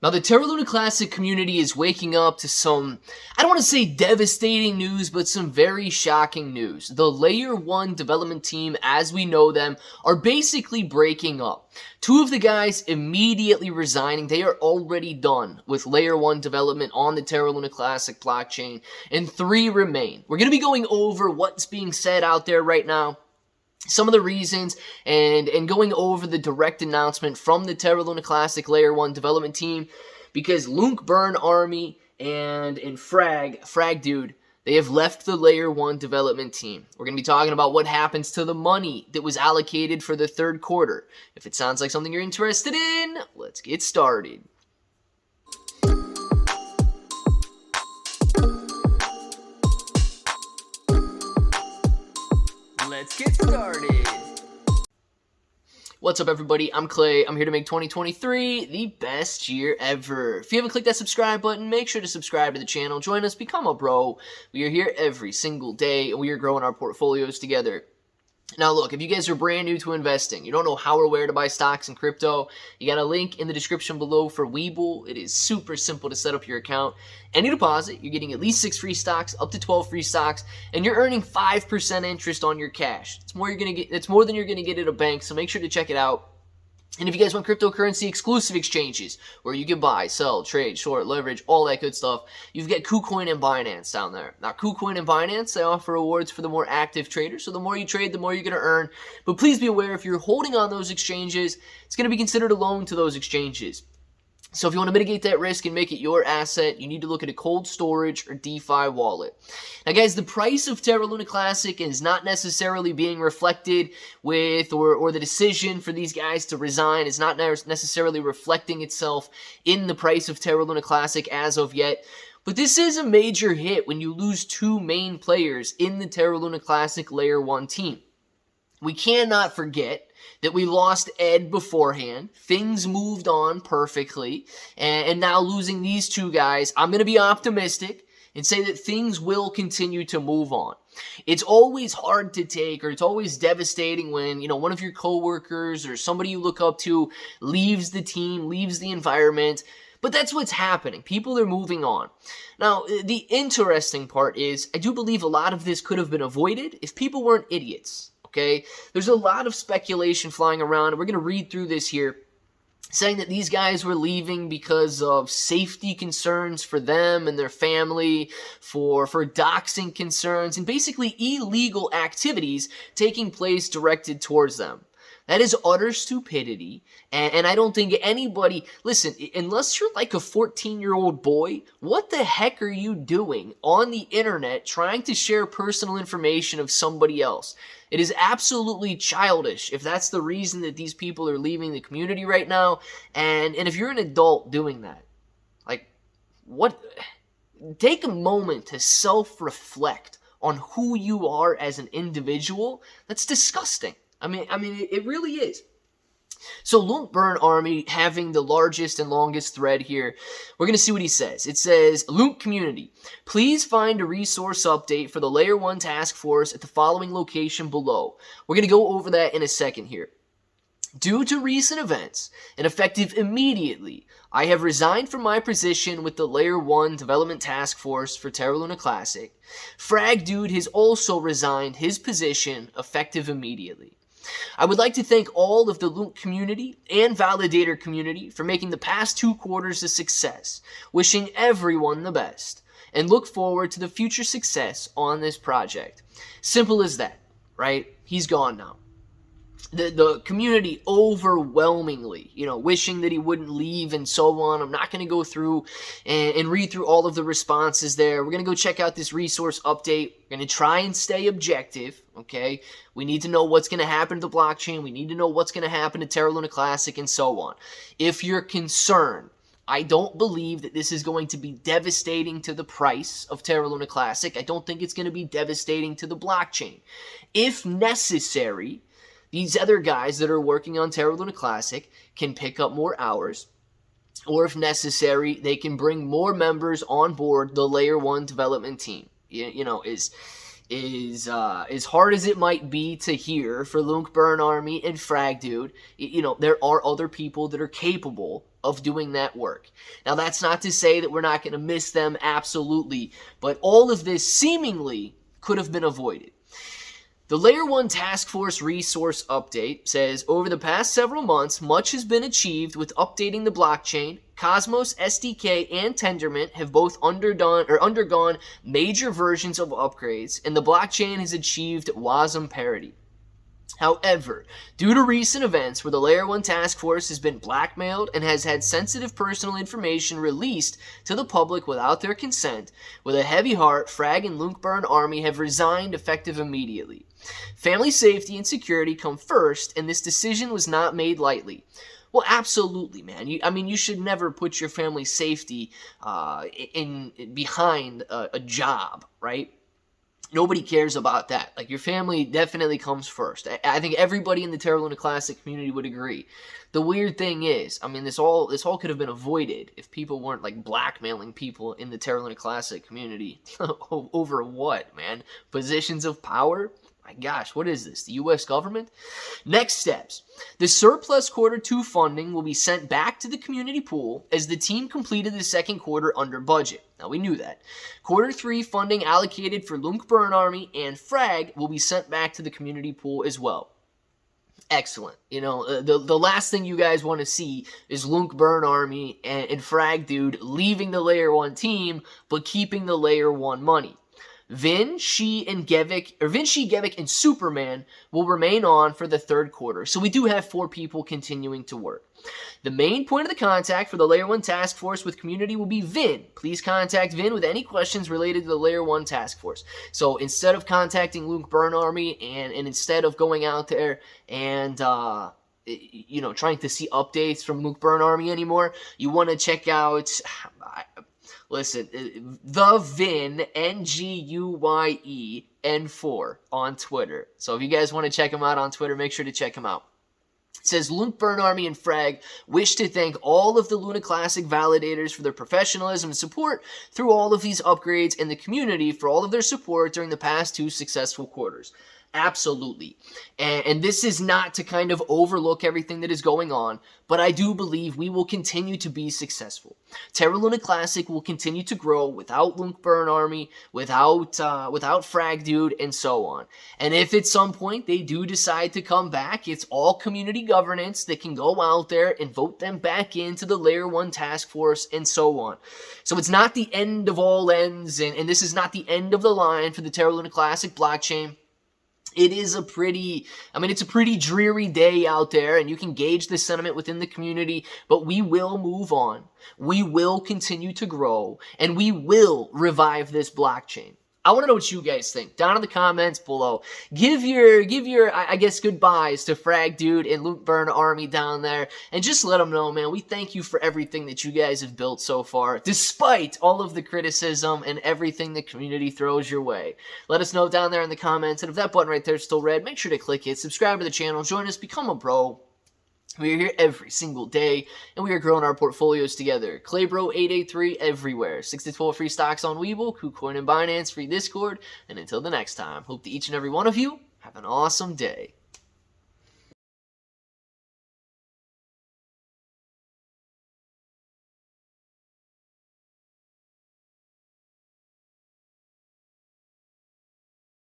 Now, the Terra Luna Classic community is waking up to some, I don't want to say devastating news, but some very shocking news. The Layer 1 development team, as we know them, are basically breaking up. Two of the guys immediately resigning. They are already done with Layer 1 development on the Terra Luna Classic blockchain, and 3 remain. We're going to be going over what's being said out there right now, some of the reasons, and going over the direct announcement from the Terra Luna Classic Layer 1 development team, because LUNC Burn Army and Frag Dude, they have left the Layer 1 development team. We're going to be talking about what happens to the money that was allocated for the third quarter. If it sounds like something you're interested in, let's get started. Let's get started. What's up, everybody? I'm Clay. I'm here to make 2023 the best year ever. If you haven't clicked that subscribe button, make sure to subscribe to the channel. Join us, become a bro. We are here every single day, and we are growing our portfolios together. Now, look, if you guys are brand new to investing, you don't know how or where to buy stocks and crypto, you got a link in the description below for Webull. It is super simple to set up your account. Any deposit, you're getting at least 6 free stocks, up to 12 free stocks, and you're earning 5% interest on your cash. It's more than you're gonna get at a bank, so make sure to check it out. And if you guys want cryptocurrency exclusive exchanges where you can buy, sell, trade, short, leverage, all that good stuff, you've got KuCoin and Binance down there. Now, KuCoin and Binance, they offer rewards for the more active traders. So the more you trade, the more you're going to earn. But please be aware, if you're holding on those exchanges, it's going to be considered a loan to those exchanges. So if you want to mitigate that risk and make it your asset, you need to look at a cold storage or DeFi wallet. Now, guys, the price of Terra Luna Classic is not necessarily being reflected with, or the decision for these guys to resign is not necessarily reflecting itself in the price of Terra Luna Classic as of yet. But this is a major hit when you lose 2 main players in the Terra Luna Classic Layer 1 team. We cannot forget that we lost Ed beforehand. Things moved on perfectly. And now losing these 2 guys, I'm going to be optimistic and say that things will continue to move on. It's always hard to take, or it's always devastating when, one of your coworkers or somebody you look up to leaves the team, leaves the environment. But that's what's happening. People are moving on. Now, the interesting part is, I do believe a lot of this could have been avoided if people weren't idiots. Okay, there's a lot of speculation flying around, and we're going to read through this here, saying that these guys were leaving because of safety concerns for them and their family, for doxing concerns, and basically illegal activities taking place directed towards them. That is utter stupidity, and I don't think anybody, listen, unless you're like a 14-year-old boy, what the heck are you doing on the internet trying to share personal information of somebody else? It is absolutely childish if that's the reason that these people are leaving the community right now, and if you're an adult doing that, like, what? Take a moment to self-reflect on who you are as an individual. That's disgusting. I mean, it really is. So LUNC Burn Army having the largest and longest thread here, we're going to see what he says. It says, LUNC community, please find a resource update for the Layer 1 task force at the following location below. We're going to go over that in a second here. Due to recent events, and effective immediately, I have resigned from my position with the Layer 1 Development Task Force for Terra Luna Classic. Frag Dude has also resigned his position effective immediately. I would like to thank all of the LUNC community and validator community for making the past 2 quarters a success, wishing everyone the best, and look forward to the future success on this project. Simple as that, right? He's gone now. The community overwhelmingly, wishing that he wouldn't leave and so on. I'm not going to go through and read through all of the responses there. We're going to go check out this resource update. We're going to try and stay objective, okay? We need to know what's going to happen to the blockchain. We need to know what's going to happen to Terra Luna Classic and so on. If you're concerned, I don't believe that this is going to be devastating to the price of Terra Luna Classic. I don't think it's going to be devastating to the blockchain. If necessary, these other guys that are working on Terra Luna Classic can pick up more hours, or if necessary, they can bring more members on board the Layer 1 development team. As hard as it might be to hear for LUNC Burn Army and Frag Dude, there are other people that are capable of doing that work. Now, that's not to say that we're not going to miss them, absolutely, but all of this seemingly could have been avoided. The Layer 1 Task Force Resource Update says, over the past several months, much has been achieved with updating the blockchain. Cosmos, SDK, and Tendermint have both undergone major versions of upgrades, and the blockchain has achieved WASM parity. However, due to recent events where the Layer 1 Task Force has been blackmailed and has had sensitive personal information released to the public without their consent, with a heavy heart, Frag and LUNC Army have resigned effective immediately. Family safety and security come first, and this decision was not made lightly. Well, absolutely, man. You should never put your family's safety behind a job, right? Nobody cares about that. Like, your family definitely comes first. I think everybody in the Terra Luna Classic community would agree. The weird thing is, this all could have been avoided if people weren't, like, blackmailing people in the Terra Luna Classic community. Over what, man? Positions of power? My gosh, what is this? The U.S. government? Next steps. The surplus quarter 2 funding will be sent back to the community pool as the team completed the second quarter under budget. Now, we knew that. Quarter 3 funding allocated for LUNC Army and Frag will be sent back to the community pool as well. Excellent. The last thing you guys want to see is LUNC Army and Frag Dude leaving the Layer 1 team, but keeping the Layer 1 money. Vin, Shi, Gevik, and Superman will remain on for the third quarter. So we do have 4 people continuing to work. The main point of the contact for the Layer 1 Task Force with community will be Vin. Please contact Vin with any questions related to the Layer 1 Task Force. So instead of contacting LUNC Army and instead of going out there and trying to see updates from LUNC Army anymore, you want to check out... Listen, the Vin, NGUYEN4 on Twitter. So if you guys want to check him out on Twitter, make sure to check him out. It says, LUNC Army and Frag wish to thank all of the Luna Classic validators for their professionalism and support through all of these upgrades and the community for all of their support during the past 2 successful quarters. Absolutely. And this is not to kind of overlook everything that is going on, but I do believe we will continue to be successful. Terra Luna Classic will continue to grow without LUNC Army, without Frag Dude, and so on. And if at some point they do decide to come back, it's all community governance that can go out there and vote them back into the Layer 1 Task Force, and so on. So it's not the end of all ends, and this is not the end of the line for the Terra Luna Classic blockchain. It is it's a pretty dreary day out there, and you can gauge the sentiment within the community, but we will move on. We will continue to grow, and we will revive this blockchain. I want to know what you guys think. Down in the comments below. Give your I guess, goodbyes to Frag Dude and LUNC Army down there. And just let them know, man, we thank you for everything that you guys have built so far, despite all of the criticism and everything the community throws your way. Let us know down there in the comments. And if that button right there is still red, make sure to click it. Subscribe to the channel. Join us. Become a bro. We are here every single day, and we are growing our portfolios together. ClayBro 883 everywhere. 6 to 12 free stocks on Webull, KuCoin, and Binance, free Discord. And until the next time, hope that each and every one of you have an awesome day.